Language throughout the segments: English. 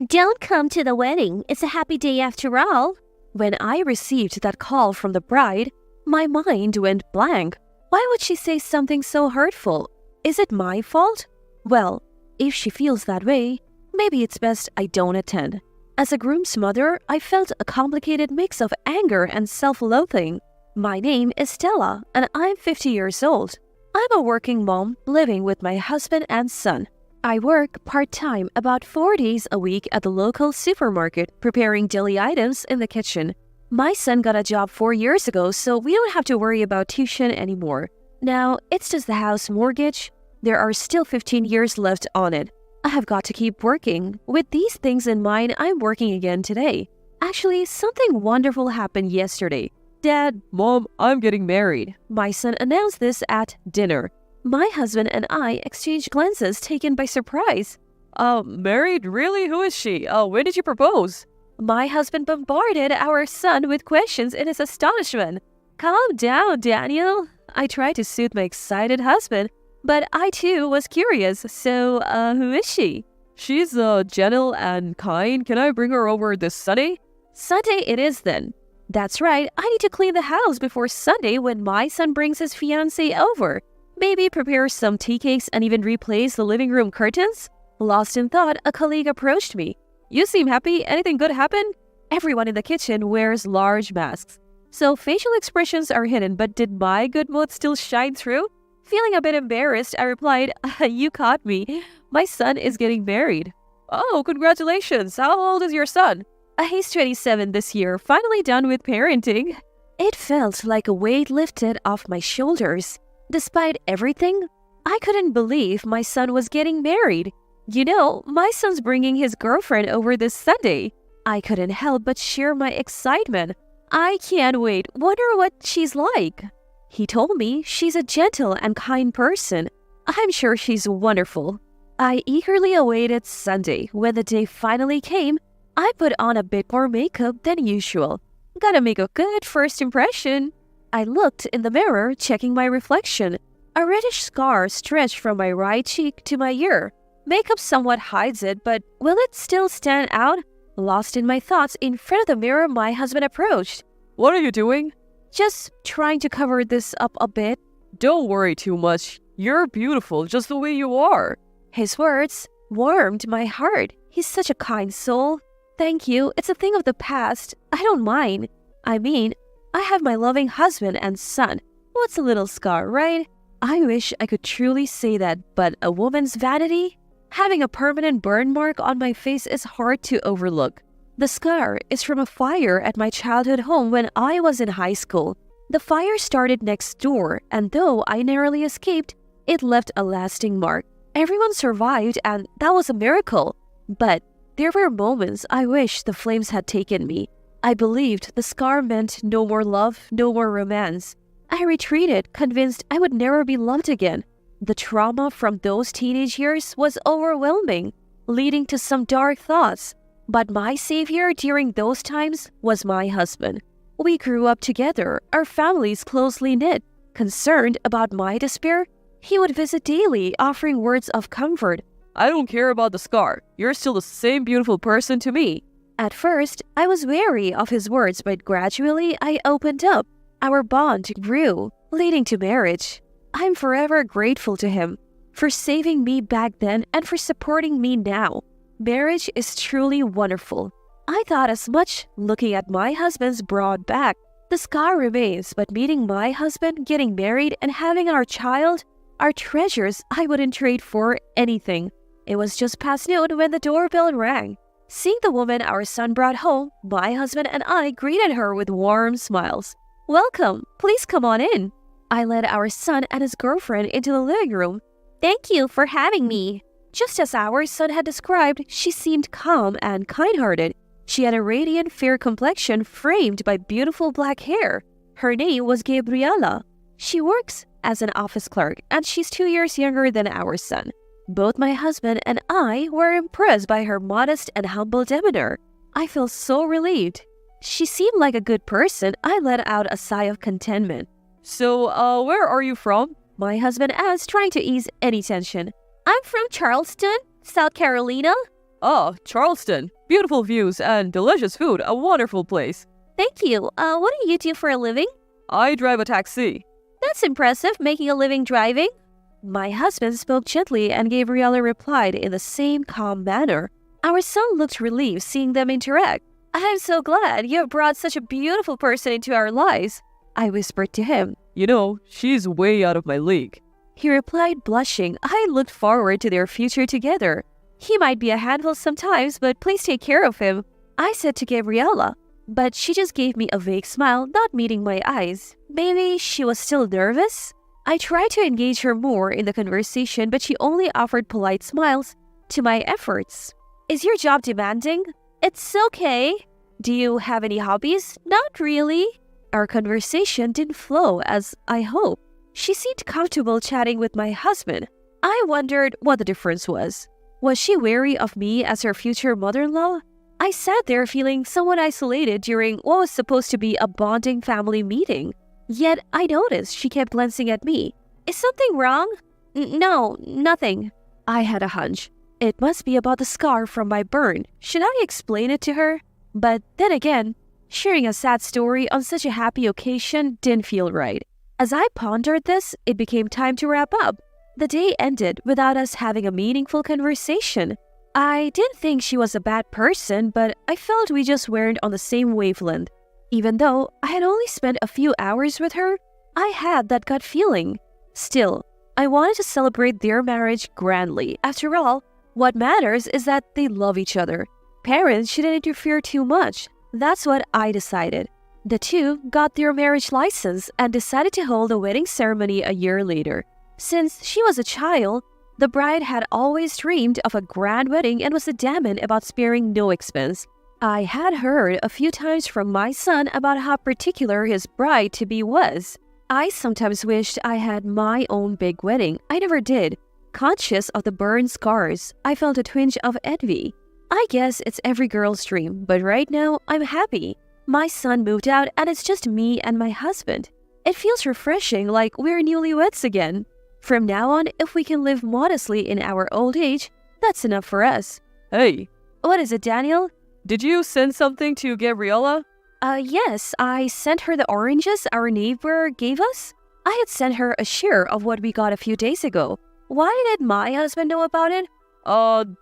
Don't come to the wedding. It's a happy day after all. When I received that call from the bride, my mind went blank. Why would she say something so hurtful? Is it my fault? Well, if she feels that way, maybe it's best I don't attend. As a groom's mother, I felt a complicated mix of anger and self-loathing. My name is Stella, and I'm 50 years old. I'm a working mom living with my husband and son. I work part-time about 4 days a week at the local supermarket, preparing daily items in the kitchen. My son got a job 4 years ago, so we don't have to worry about tuition anymore. Now, it's just the house mortgage. There are still 15 years left on it. I have got to keep working. With these things in mind, I'm working again today. Actually, something wonderful happened yesterday. Dad, Mom, I'm getting married. My son announced this at dinner. My husband and I exchanged glances taken by surprise. Married? Really? Who is she? When did you propose? My husband bombarded our son with questions in his astonishment. Calm down, Daniel. I tried to soothe my excited husband, but I too was curious. So, who is she? She's, gentle and kind. Can I bring her over this Sunday? Sunday it is then. That's right. I need to clean the house before Sunday when my son brings his fiancée over. Maybe prepare some tea cakes and even replace the living room curtains? Lost in thought, a colleague approached me. You seem happy. Anything good happened? Everyone in the kitchen wears large masks, so facial expressions are hidden, but did my good mood still shine through? Feeling a bit embarrassed, I replied, You caught me. My son is getting married. Oh, congratulations. How old is your son? He's 27 this year, finally done with parenting. It felt like a weight lifted off my shoulders. Despite everything, I couldn't believe my son was getting married. You know, my son's bringing his girlfriend over this Sunday. I couldn't help but share my excitement. I can't wait. Wonder what she's like. He told me she's a gentle and kind person. I'm sure she's wonderful. I eagerly awaited Sunday. When the day finally came, I put on a bit more makeup than usual. Gotta make a good first impression. I looked in the mirror, checking my reflection. A reddish scar stretched from my right cheek to my ear. Makeup somewhat hides it, but will it still stand out? Lost in my thoughts, in front of the mirror, my husband approached. What are you doing? Just trying to cover this up a bit. Don't worry too much. You're beautiful just the way you are. His words warmed my heart. He's such a kind soul. Thank you. It's a thing of the past. I don't mind. I mean, I have my loving husband and son. What's a little scar, right? I wish I could truly say that, but a woman's vanity? Having a permanent burn mark on my face is hard to overlook. The scar is from a fire at my childhood home when I was in high school. The fire started next door, and though I narrowly escaped, it left a lasting mark. Everyone survived, and that was a miracle. But there were moments I wish the flames had taken me. I believed the scar meant no more love, no more romance. I retreated, convinced I would never be loved again. The trauma from those teenage years was overwhelming, leading to some dark thoughts. But my savior during those times was my husband. We grew up together, our families closely knit. Concerned about my despair, he would visit daily, offering words of comfort. I don't care about the scar. You're still the same beautiful person to me. At first, I was wary of his words, but gradually I opened up. Our bond grew, leading to marriage. I'm forever grateful to him for saving me back then and for supporting me now. Marriage is truly wonderful. I thought as much looking at my husband's broad back. The scar remains, but meeting my husband, getting married, and having our child are treasures I wouldn't trade for anything. It was just past noon when the doorbell rang. Seeing the woman our son brought home, my husband and I greeted her with warm smiles. Welcome, please come on in. I led our son and his girlfriend into the living room. Thank you for having me. Just as our son had described, she seemed calm and kind-hearted. She had a radiant fair complexion framed by beautiful black hair. Her name was Gabriela. She works as an office clerk, and she's 2 years younger than our son. Both my husband and I were impressed by her modest and humble demeanor. I felt so relieved. She seemed like a good person. I let out a sigh of contentment. So, where are you from? My husband asked, trying to ease any tension. I'm from Charleston, South Carolina. Ah, Charleston. Beautiful views and delicious food. A wonderful place. Thank you. What do you do for a living? I drive a taxi. That's impressive, making a living driving. My husband spoke gently and Gabriella replied in the same calm manner. Our son looked relieved seeing them interact. I'm so glad you have brought such a beautiful person into our lives, I whispered to him. You know, she's way out of my league. He replied, blushing. I looked forward to their future together. He might be a handful sometimes, but please take care of him, I said to Gabriella. But she just gave me a vague smile, not meeting my eyes. Maybe she was still nervous? I tried to engage her more in the conversation, but she only offered polite smiles to my efforts. Is your job demanding? It's okay. Do you have any hobbies? Not really. Our conversation didn't flow as I hoped. She seemed comfortable chatting with my husband. I wondered what the difference was. Was she wary of me as her future mother-in-law? I sat there feeling somewhat isolated during what was supposed to be a bonding family meeting. Yet I noticed she kept glancing at me. Is something wrong? No, nothing. I had a hunch. It must be about the scar from my burn. Should I explain it to her? But then again, sharing a sad story on such a happy occasion didn't feel right. As I pondered this, it became time to wrap up. The day ended without us having a meaningful conversation. I didn't think she was a bad person, but I felt we just weren't on the same wavelength. Even though I had only spent a few hours with her, I had that gut feeling. Still, I wanted to celebrate their marriage grandly. After all, what matters is that they love each other. Parents shouldn't interfere too much. That's what I decided. The two got their marriage license and decided to hold a wedding ceremony a year later. Since she was a child, the bride had always dreamed of a grand wedding and was adamant about sparing no expense. I had heard a few times from my son about how particular his bride-to-be was. I sometimes wished I had my own big wedding. I never did. Conscious of the burn scars, I felt a twinge of envy. I guess it's every girl's dream, but right now, I'm happy. My son moved out and it's just me and my husband. It feels refreshing, like we're newlyweds again. From now on, if we can live modestly in our old age, that's enough for us. Hey, What is it, Daniel? did you send something to Gabriella? Yes, I sent her the oranges our neighbor gave us. I had sent her a share of what we got a few days ago. Why did my husband know about it?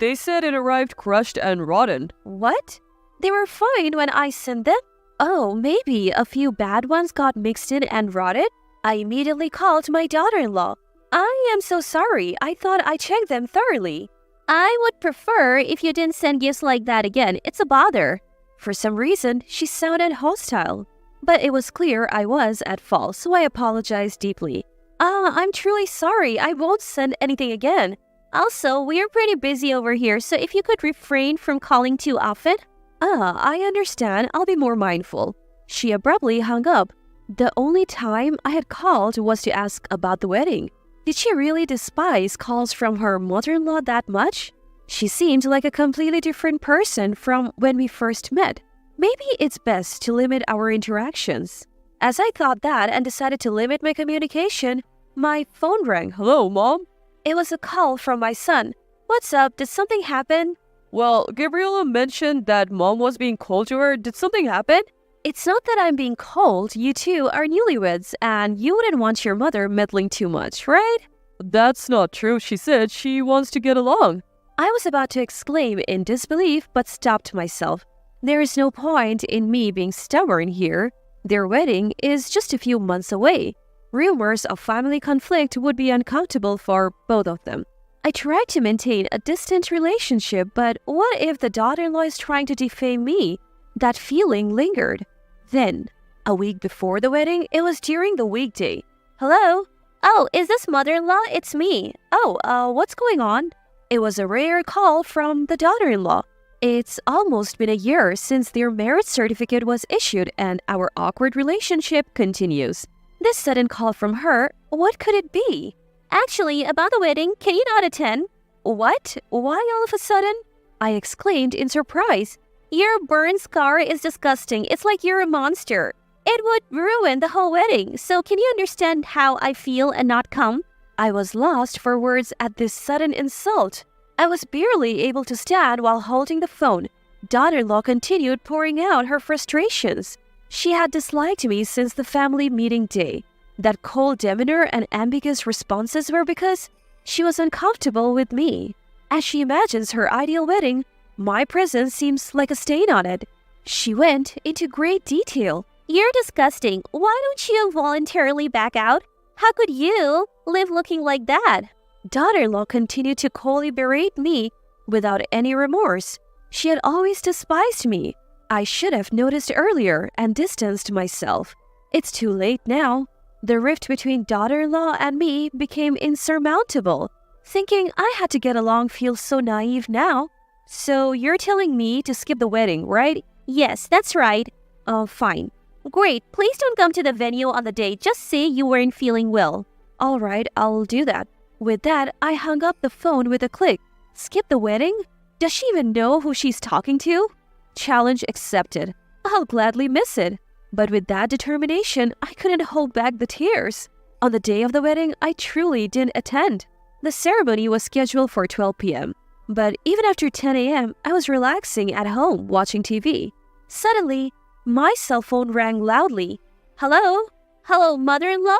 They said it arrived crushed and rotten. What? They were fine when I sent them? Oh, maybe a few bad ones got mixed in and rotted? I immediately called my daughter-in-law. I am so sorry. I thought I checked them thoroughly. I would prefer if you didn't send gifts like that again. It's a bother. For some reason, she sounded hostile. But it was clear I was at fault, so I apologized deeply. I'm truly sorry. I won't send anything again. Also, we're pretty busy over here, so if you could refrain from calling too often. I understand. I'll be more mindful. She abruptly hung up. The only time I had called was to ask about the wedding. Did she really despise calls from her mother-in-law that much? She seemed like a completely different person from when we first met. Maybe it's best to limit our interactions. As I thought that and decided to limit my communication, my phone rang. Hello, Mom? It was a call from my son. What's up? Did something happen? Well, Gabriella mentioned that Mom was being cold to her. Did something happen? It's not that I'm being cold. You two are newlyweds, and you wouldn't want your mother meddling too much, right? That's not true. She said she wants to get along. I was about to exclaim in disbelief, but stopped myself. There is no point in me being stubborn here. Their wedding is just a few months away. Rumors of family conflict would be uncomfortable for both of them. I tried to maintain a distant relationship, but what if the daughter-in-law is trying to defame me? That feeling lingered. Then, a week before the wedding, it was during the weekday. Hello? Oh, is this mother-in-law? It's me. Oh, what's going on? It was a rare call from the daughter-in-law. It's almost been a year since their marriage certificate was issued and our awkward relationship continues. This sudden call from her, what could it be? Actually, about the wedding, can you not attend? What? Why all of a sudden? I exclaimed in surprise. Your burn scar is disgusting. It's like you're a monster. It would ruin the whole wedding. So can you understand how I feel and not come? I was lost for words at this sudden insult. I was barely able to stand while holding the phone. Daughter-in-law continued pouring out her frustrations. She had disliked me since the family meeting day. That cold demeanor and ambiguous responses were because she was uncomfortable with me. As she imagines her ideal wedding, my presence seems like a stain on it. She went into great detail. You're disgusting. Why don't you voluntarily back out? How could you live looking like that? Daughter-in-law continued to coldly berate me without any remorse. She had always despised me. I should have noticed earlier and distanced myself. It's too late now. The rift between daughter-in-law and me became insurmountable. Thinking I had to get along feels so naive now. So you're telling me to skip the wedding, right? Yes, that's right. Oh, fine. Great. Please don't come to the venue on the day. Just say you weren't feeling well. All right, I'll do that. With that, I hung up the phone with a click. Skip the wedding? Does she even know who she's talking to? Challenge accepted. I'll gladly miss it. But with that determination, I couldn't hold back the tears. On the day of the wedding, I truly didn't attend. The ceremony was scheduled for 12 p.m. But even after 10 a.m., I was relaxing at home watching TV. Suddenly, my cell phone rang loudly. Hello? Hello, mother-in-law?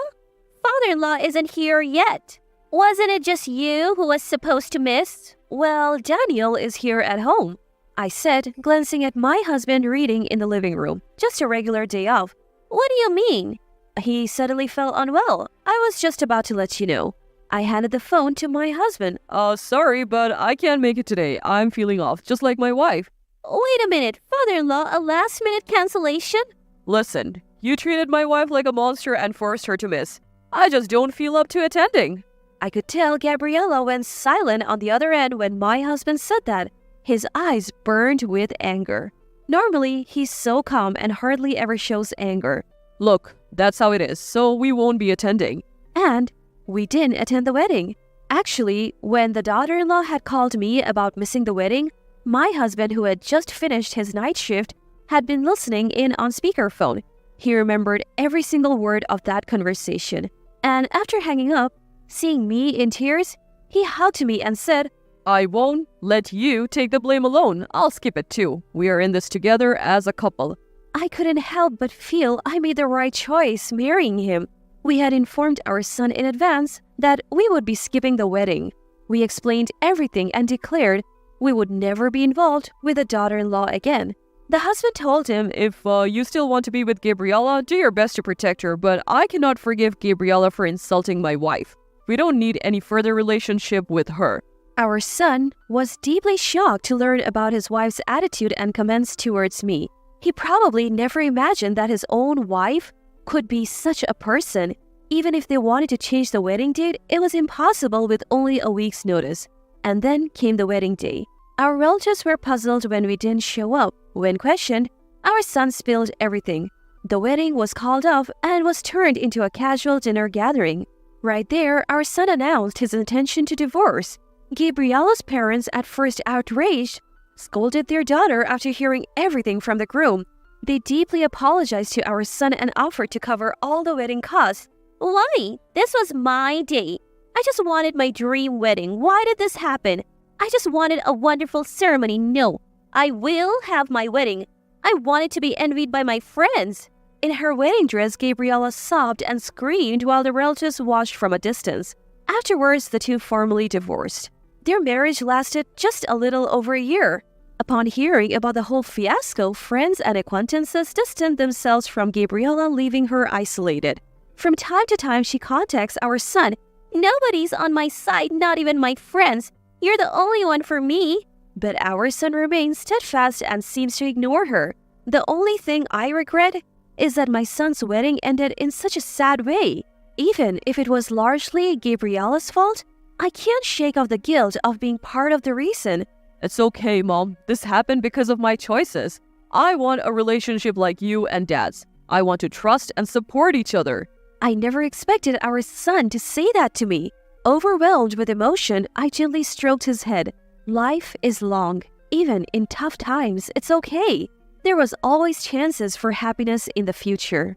Father-in-law isn't here yet. Wasn't it just you who was supposed to miss? Well, Daniel is here at home, I said, glancing at my husband reading in the living room. Just a regular day off. What do you mean? He suddenly felt unwell. I was just about to let you know. I handed the phone to my husband. Sorry, but I can't make it today. I'm feeling off, just like my wife. Wait a minute, father-in-law, a last-minute cancellation? Listen, you treated my wife like a monster and forced her to miss. I just don't feel up to attending. I could tell Gabriella went silent on the other end when my husband said that. His eyes burned with anger. Normally, he's so calm and hardly ever shows anger. Look, that's how it is, so we won't be attending. And we didn't attend the wedding. Actually, when the daughter-in-law had called me about missing the wedding, my husband, who had just finished his night shift, had been listening in on speakerphone. He remembered every single word of that conversation. And after hanging up, seeing me in tears, he hugged me and said, I won't let you take the blame alone. I'll skip it too. We are in this together as a couple. I couldn't help but feel I made the right choice marrying him. We had informed our son in advance that we would be skipping the wedding. We explained everything and declared we would never be involved with a daughter-in-law again. The husband told him, If you still want to be with Gabriella, do your best to protect her, but I cannot forgive Gabriella for insulting my wife. We don't need any further relationship with her. Our son was deeply shocked to learn about his wife's attitude and comments towards me. He probably never imagined that his own wife could be such a person. Even if they wanted to change the wedding date, it was impossible with only a week's notice. And then came the wedding day. Our relatives were puzzled when we didn't show up. When questioned, our son spilled everything. The wedding was called off and was turned into a casual dinner gathering. Right there, our son announced his intention to divorce. Gabriella's parents, at first outraged, scolded their daughter after hearing everything from the groom. They deeply apologized to our son and offered to cover all the wedding costs. Why? This was my day. I just wanted my dream wedding. Why did this happen? I just wanted a wonderful ceremony. No, I will have my wedding. I wanted to be envied by my friends. In her wedding dress, Gabriella sobbed and screamed while the relatives watched from a distance. Afterwards, the two formally divorced. Their marriage lasted just a little over a year. Upon hearing about the whole fiasco, friends and acquaintances distanced themselves from Gabriella, leaving her isolated. From time to time, she contacts our son. Nobody's on my side, not even my friends. You're the only one for me. But our son remains steadfast and seems to ignore her. The only thing I regret is that my son's wedding ended in such a sad way. Even if it was largely Gabriella's fault, I can't shake off the guilt of being part of the reason. It's okay, Mom. This happened because of my choices. I want a relationship like you and Dad's. I want to trust and support each other. I never expected our son to say that to me. Overwhelmed with emotion, I gently stroked his head. Life is long. Even in tough times, it's okay. There was always chances for happiness in the future.